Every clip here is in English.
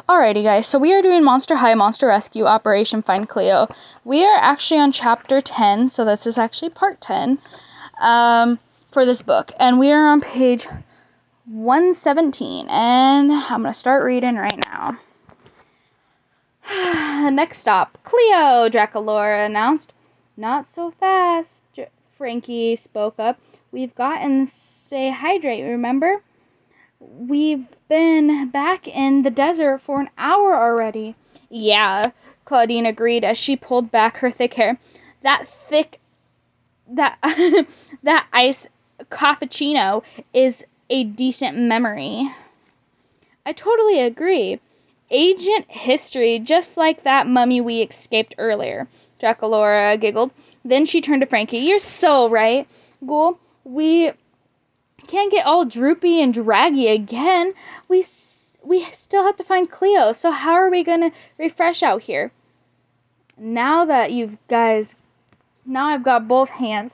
Alrighty guys, so we are doing Monster High Monster Rescue Operation Find Cleo. We are actually on chapter 10, so this is actually part 10 for this book. And we are on page 117, and I'm going to start reading right now. Next stop, Cleo, Draculaura announced. Not so fast, Frankie spoke up. We've gotten stay hydrate, remember? We've been back in the desert for an hour already. Yeah, Claudine agreed as she pulled back her thick hair. That ice cappuccino is a decent memory. I totally agree. Ancient history, just like that mummy we escaped earlier, Draculaura giggled. Then she turned to Frankie. You're so right, Ghoul. We can't get all droopy and draggy again. We still have to find Cleo, so how are we going to refresh out here? Now I've got both hands,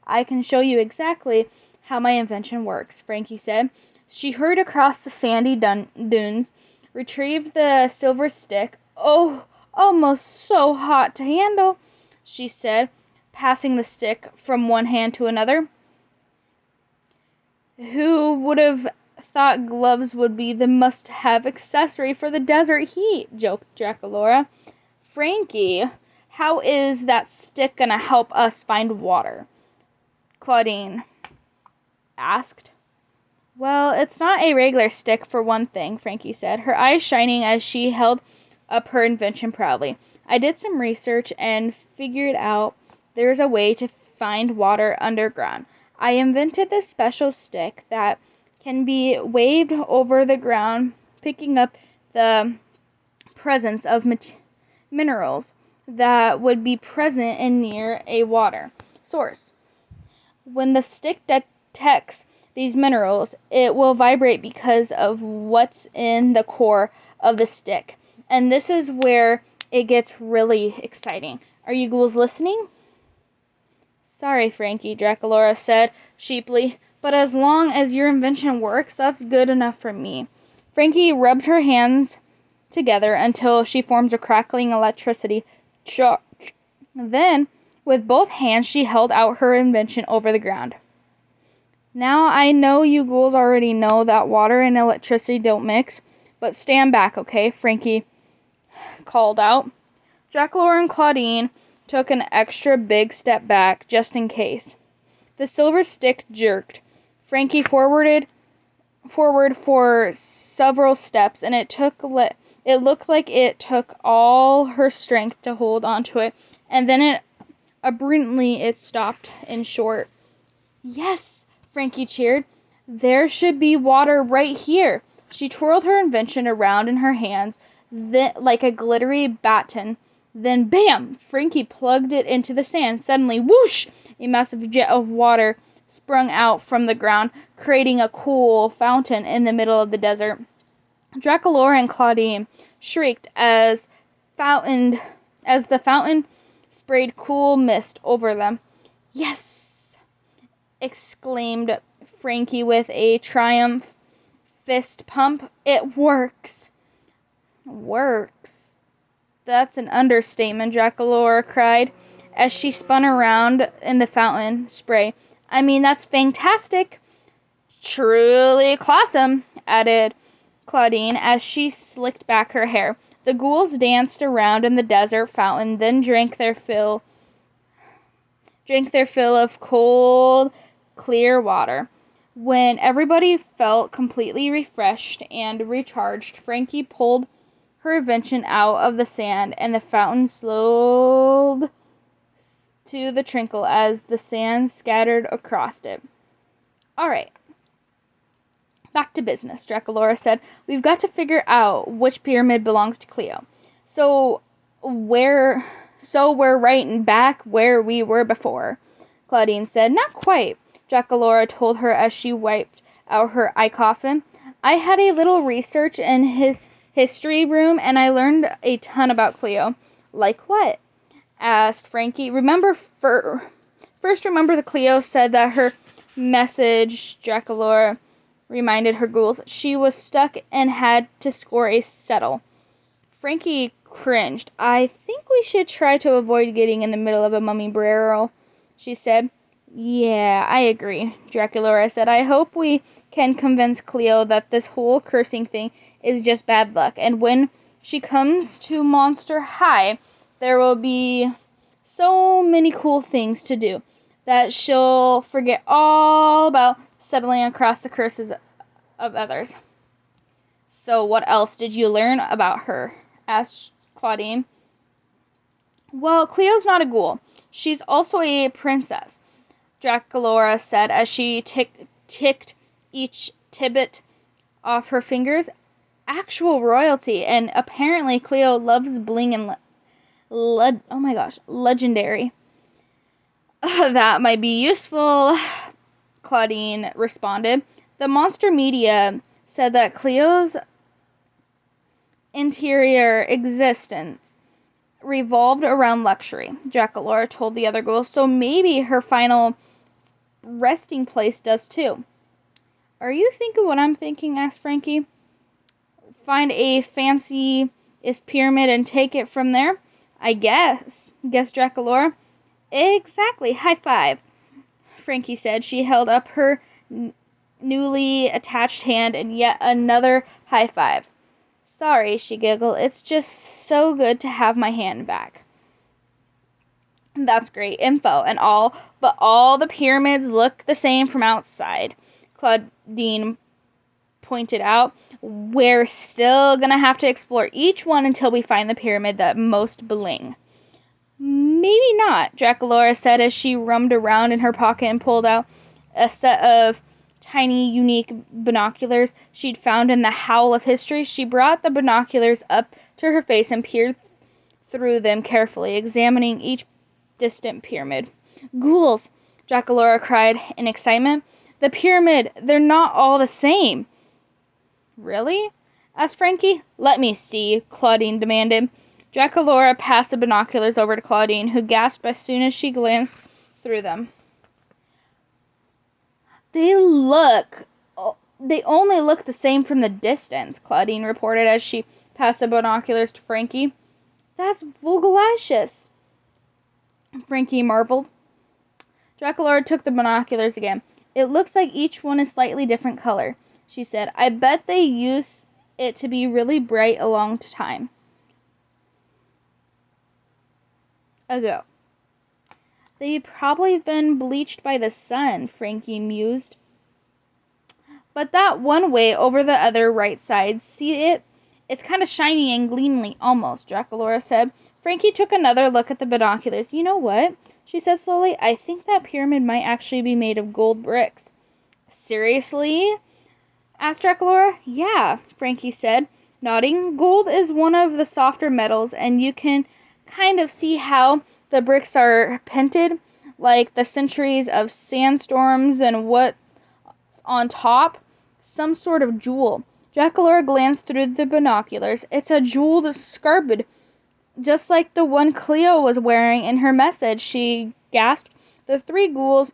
I can show you exactly how my invention works, Frankie said. She hurried across the sandy dunes, retrieved the silver stick. Oh, almost so hot to handle, she said, passing the stick from one hand to another. Who would have thought gloves would be the must-have accessory for the desert heat, joked Draculaura. Frankie, how is that stick gonna help us find water? Claudine asked. Well, it's not a regular stick for one thing, Frankie said, her eyes shining as she held up her invention proudly. I did some research and figured out there's a way to find water underground. I invented this special stick that can be waved over the ground, picking up the presence of minerals that would be present in near a water source. When the stick detects these minerals, it will vibrate because of what's in the core of the stick. And this is where it gets really exciting. Are you ghouls listening? Sorry, Frankie, Draculaura said sheepishly, but as long as your invention works, that's good enough for me. Frankie rubbed her hands together until she formed a crackling electricity charge. Then, with both hands, she held out her invention over the ground. Now I know you ghouls already know that water and electricity don't mix, but stand back, okay? Frankie called out. Draculaura and Claudine took an extra big step back, just in case. The silver stick jerked. Frankie forward for several steps, and it looked like it took all her strength to hold onto it, and then abruptly it stopped in short. Yes, Frankie cheered. There should be water right here. She twirled her invention around in her hands, like a glittery baton. Then, bam! Frankie plugged it into the sand. Suddenly, whoosh! A massive jet of water sprung out from the ground, creating a cool fountain in the middle of the desert. Draculaura and Claudine shrieked as the fountain sprayed cool mist over them. Yes! Exclaimed Frankie with a triumph fist pump. It works! Works? That's an understatement, Draculaura cried as she spun around in the fountain spray. I mean, that's fantastic. Truly classum, added Claudine as she slicked back her hair. The ghouls danced around in the desert fountain, then drank their fill of cold, clear water. When everybody felt completely refreshed and recharged, Frankie pulled her invention out of the sand, and the fountain slowed to the trickle as the sand scattered across it. All right. Back to business, Draculaura said. We've got to figure out which pyramid belongs to Cleo. So we're right back where we were before, Claudine said. Not quite, Draculaura told her as she wiped out her eye coffin. I had a little research in his history room, and I learned a ton about Cleo. Like what? Asked Frankie. First remember the Cleo said that her message, Draculaura reminded her ghouls. She was stuck and had to score a settle. Frankie cringed. I think we should try to avoid getting in the middle of a mummy barrel, she said. Yeah, I agree, Draculaura said. I hope we can convince Cleo that this whole cursing thing is just bad luck, and when she comes to Monster High, there will be so many cool things to do that she'll forget all about settling across the curses of others. So what else did you learn about her? Asked Claudine. Well, Cleo's not a ghoul. She's also a princess, Draculaura said as she ticked each tibbit off her fingers. Actual royalty, and apparently Cleo loves bling and oh my gosh, legendary. That might be useful, Claudine responded. The monster media said that Cleo's interior existence revolved around luxury, Draculaura told the other ghouls, so maybe her final resting place does too. Are you thinking what I'm thinking? Asked Frankie. Find a fanciest pyramid and take it from there? I guessed Draculaura. Exactly. High five, Frankie said. She held up her newly attached hand and yet another high five. Sorry, she giggled. It's just so good to have my hand back. That's great info and all, but all the pyramids look the same from outside, Claudine pointed out. We're still gonna have to explore each one until we find the pyramid that most bling. Maybe not, Draculaura said as she rummed around in her pocket and pulled out a set of tiny, unique binoculars she'd found in the Howl of History. She brought the binoculars up to her face and peered through them carefully, examining each distant pyramid. Ghouls, Draculaura cried in excitement. The pyramid, they're not all the same. Really? Asked Frankie. Let me see, Claudine demanded. Draculaura passed the binoculars over to Claudine, who gasped as soon as she glanced through them. They only look the same from the distance, Claudine reported as she passed the binoculars to Frankie. That's vogelicious, Frankie marveled. Draculaura took the binoculars again. It looks like each one is slightly different color, she said. I bet they use it to be really bright a long time ago. They've probably been bleached by the sun, Frankie mused. But that one way over the other right side, see it? It's kind of shiny and gleamly, almost, Draculaura said. Frankie took another look at the binoculars. You know what? She said slowly. I think that pyramid might actually be made of gold bricks. Seriously? Asked Draculaura. Yeah, Frankie said, nodding. Gold is one of the softer metals, and you can kind of see how the bricks are painted, like the centuries of sandstorms and what's on top. Some sort of jewel. Draculaura glanced through the binoculars. It's a jeweled scarab, just like the one Cleo was wearing in her message, she gasped. The three ghouls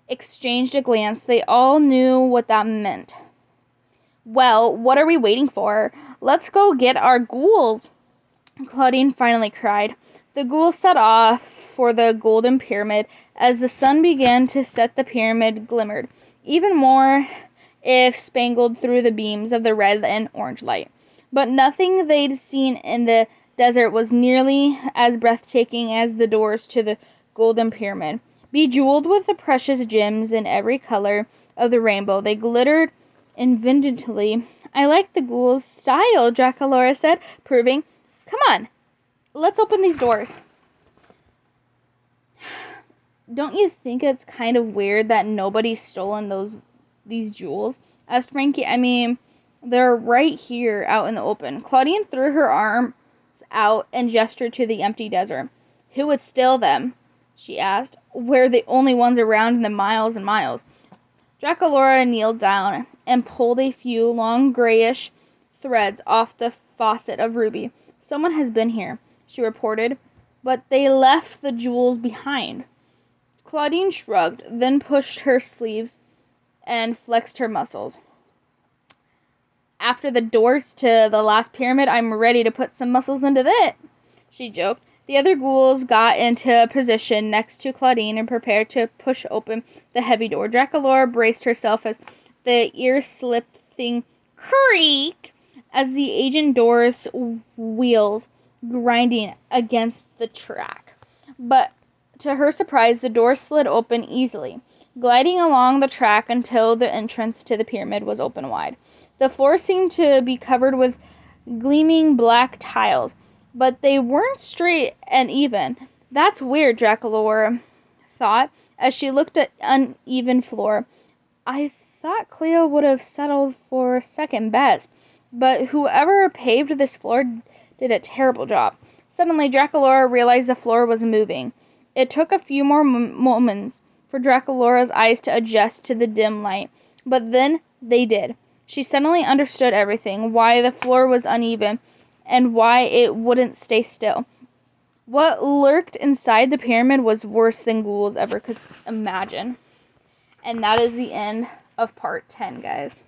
exchanged a glance. They all knew what that meant. Well, what are we waiting for? Let's go get our ghouls, Claudine finally cried. The ghouls set off for the golden pyramid. As the sun began to set, the pyramid glimmered even more if spangled through the beams of the red and orange light. But nothing they'd seen in the desert was nearly as breathtaking as the doors to the golden pyramid. Bejeweled with the precious gems in every color of the rainbow, they glittered invitingly. I like the ghouls' style, Draculaura said, proving. Come on, let's open these doors. Don't you think it's kind of weird that nobody's stolen these jewels? Asked Frankie. I mean, they're right here out in the open. Claudine threw her arms out and gestured to the empty desert. Who would steal them? She asked. We're the only ones around in the miles and miles. Draculaura kneeled down and pulled a few long grayish threads off the faucet of ruby. Someone has been here, she reported, but they left the jewels behind. Claudine shrugged, then pushed her sleeves and flexed her muscles. After the doors to the last pyramid, I'm ready to put some muscles into it, she joked. The other ghouls got into position next to Claudine and prepared to push open the heavy door. Draculaura braced herself as the ear-slipped thing creaked as the agent door's wheels grinding against the track. But to her surprise, the door slid open easily, gliding along the track until the entrance to the pyramid was open wide. The floor seemed to be covered with gleaming black tiles, but they weren't straight and even. That's weird, Draculaura thought as she looked at uneven floor. I thought Cleo would have settled for second best, but whoever paved this floor did a terrible job. Suddenly, Draculaura realized the floor was moving. It took a few more moments for Draculaura's eyes to adjust to the dim light, but then they did. She suddenly understood everything, why the floor was uneven, and why it wouldn't stay still. What lurked inside the pyramid was worse than ghouls ever could imagine. And that is the end of part 10, guys.